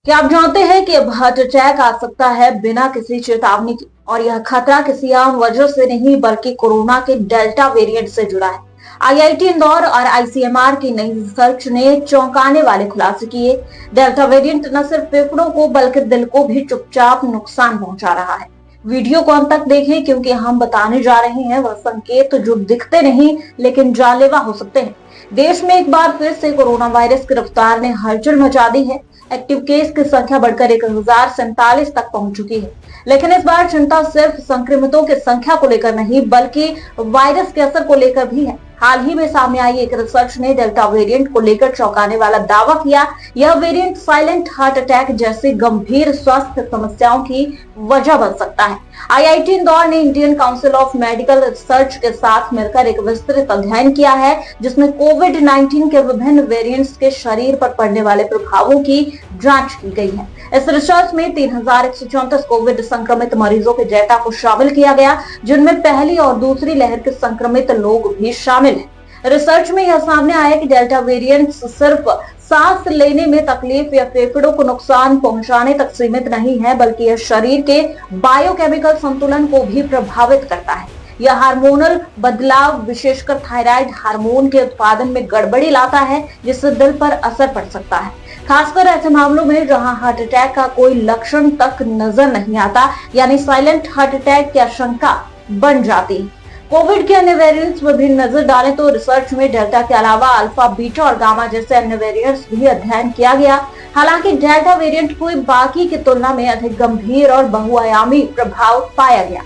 क्या आप जानते हैं कि अब हार्ट अटैक आ सकता है बिना किसी चेतावनी के? और यह खतरा किसी आम वजह से नहीं बल्कि कोरोना के डेल्टा वेरिएंट से जुड़ा है। आईआईटी इंदौर और आईसीएमआर की नई रिसर्च ने चौंकाने वाले खुलासे किए। डेल्टा वेरिएंट न सिर्फ फेफड़ों को बल्कि दिल को भी चुपचाप नुकसान पहुंचा रहा है। वीडियो को अंत तक देखें क्योंकि हम बताने जा रहे हैं वह संकेत जो दिखते नहीं लेकिन जानलेवा हो सकते हैं। देश में एक बार फिर से कोरोना वायरस की रफ्तार ने हलचल मचा दी है। एक्टिव केस की संख्या बढ़कर 1047 तक पहुंच चुकी है। लेकिन इस बार चिंता सिर्फ संक्रमितों की संख्या को लेकर नहीं बल्कि वायरस के असर को लेकर भी है। हाल ही में सामने आई एक रिसर्च ने डेल्टा वेरिएंट को लेकर चौंकाने वाला दावा किया। यह वेरिएंट साइलेंट हार्ट अटैक जैसी गंभीर स्वास्थ्य समस्याओं की वजह बन सकता है। आईआईटी इंदौर ने Indian council of medical research के साथ मिलकर एक विस्तृत अध्ययन किया है जिसमें कोविड-19 के विभिन्न वेरिएंट्स के शरीर पर पड़ने वाले प्रभावों की जांच की गई है। इस रिसर्च में 3134 कोविड संक्रमित मरीजों के डेटा को शामिल किया गया जिनमें पहली और दूसरी लहर के संक्रमित लोग भी शामिल हैं। रिसर्च में यह सामने आया कि डेल्टा वेरिएंट सिर्फ सांस लेने में तकलीफ या फेफड़ों को नुकसान पहुंचाने तक सीमित नहीं है बल्कि यह शरीर के बायोकेमिकल संतुलन को भी प्रभावित करता है। यह हार्मोनल बदलाव विशेषकर थायराइड हार्मोन के उत्पादन में गड़बड़ी लाता है जिससे दिल पर असर पड़ सकता है, खासकर ऐसे मामलों में जहां हार्ट अटैक का कोई लक्षण तक नजर नहीं आता यानी साइलेंट हार्ट अटैक की आशंका बन जाती है। कोविड के अन्य वेरिएंट्स में भी नजर डालें तो रिसर्च में डेल्टा के अलावा अल्फा, बीटा और गामा जैसे अन्य वेरिएंट्स भी अध्ययन किया गया। हालांकि डेल्टा वेरिएंट को बाकी की तुलना में अधिक गंभीर और बहुआयामी प्रभाव पाया गया।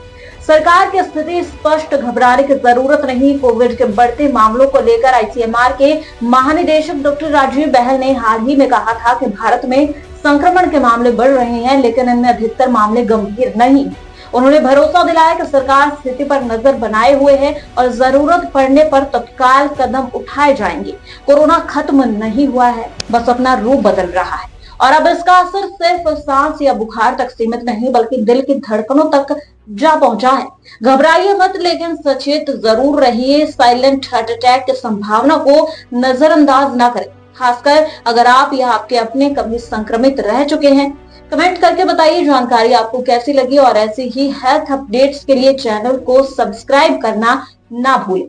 सरकार की स्थिति स्पष्ट, घबराने की जरूरत नहीं। कोविड के बढ़ते मामलों को लेकर आईसीएमआर के महानिदेशक डॉक्टर राजीव बहल ने हाल ही में कहा था कि भारत में संक्रमण के मामले बढ़ रहे हैं लेकिन इनमें अधिकतर मामले गंभीर नहीं। उन्होंने भरोसा दिलाया कि सरकार स्थिति पर नजर बनाए हुए है और जरूरत पड़ने पर तत्काल कदम उठाए जाएंगे। कोरोना खत्म नहीं हुआ है, बस अपना रूप बदल रहा है और अब इसका असर सिर्फ सांस या बुखार तक सीमित नहीं बल्कि दिल की धड़कनों तक जा पहुंचा है। घबराइए मत लेकिन सचेत जरूर रहिए। साइलेंट हार्ट अटैक की संभावना को नजरअंदाज न करें, खासकर अगर आप या आपके अपने कभी संक्रमित रह चुके हैं। कमेंट करके बताइए जानकारी आपको कैसी लगी और ऐसी ही हेल्थ अपडेट्स के लिए चैनल को सब्सक्राइब करना ना भूलें।